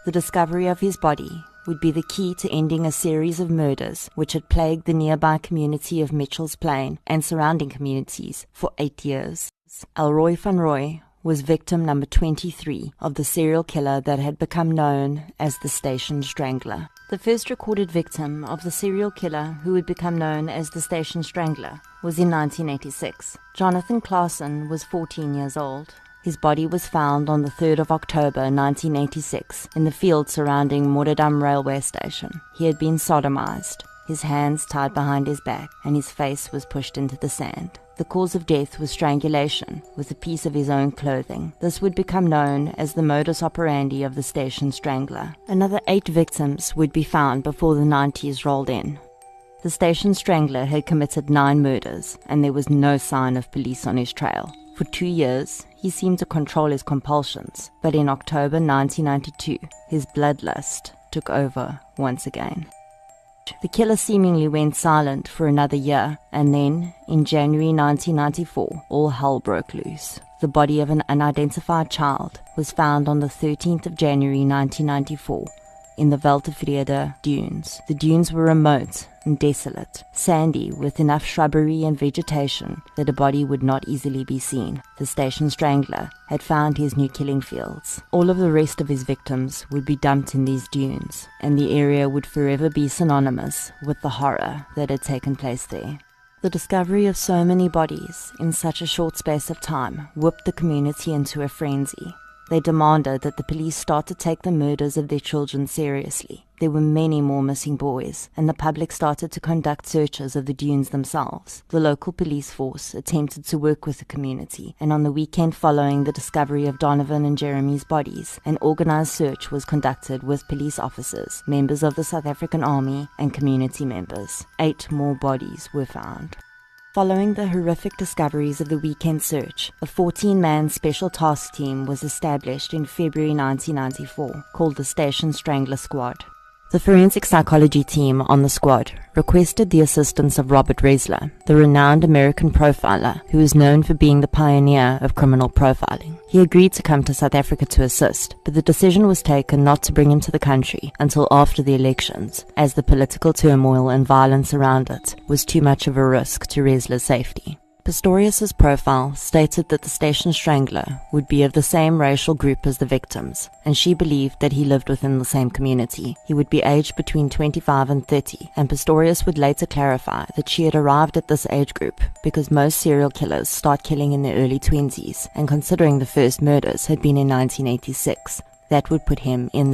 The discovery of his body would be the key to ending a series of murders which had plagued the nearby community of Mitchell's Plain and surrounding communities for 8 years. Elroy van Roy was victim number 23 of the serial killer that had become known as the Station Strangler. The first recorded victim of the serial killer who would become known as the Station Strangler was in 1986. Jonathan Claassen was 14 years old. His body was found on the 3rd of October 1986 in the field surrounding Moordam railway station. He had been sodomized, his hands tied behind his back, and his face was pushed into the sand. The cause of death was strangulation with a piece of his own clothing. This would become known as the modus operandi of the Station Strangler. Another 8 victims would be found before the 90s rolled in. The Station Strangler had committed 9 murders, and there was no sign of police on his trail. For 2 years, he seemed to control his compulsions, but in October 1992, his bloodlust took over once again. The killer seemingly went silent for another year, and then, in January 1994, all hell broke loose. The body of an unidentified child was found on the 13th of January 1994 in the Weltevrede dunes. The dunes were remote and desolate, sandy with enough shrubbery and vegetation that a body would not easily be seen. The Station Strangler had found his new killing fields. All of the rest of his victims would be dumped in these dunes, and the area would forever be synonymous with the horror that had taken place there. The discovery of so many bodies in such a short space of time whipped the community into a frenzy. They demanded that the police start to take the murders of their children seriously. There were many more missing boys, and the public started to conduct searches of the dunes themselves. The local police force attempted to work with the community, and on the weekend following the discovery of Donovan and Jeremy's bodies, an organized search was conducted with police officers, members of the South African Army, and community members. 8 more bodies were found. Following the horrific discoveries of the weekend search, a 14-man special task team was established in February 1994, called the Station Strangler Squad. The forensic psychology team on the squad requested the assistance of Robert Ressler, the renowned American profiler who is known for being the pioneer of criminal profiling. He agreed to come to South Africa to assist, but the decision was taken not to bring him to the country until after the elections, as the political turmoil and violence around it was too much of a risk to Ressler's safety. Pistorius's profile stated that the Station Strangler would be of the same racial group as the victims, and she believed that he lived within the same community. He would be aged between 25 and 30, and Pistorius would later clarify that she had arrived at this age group because most serial killers start killing in their early 20s, and considering the first murders had been in 1986, that would put him in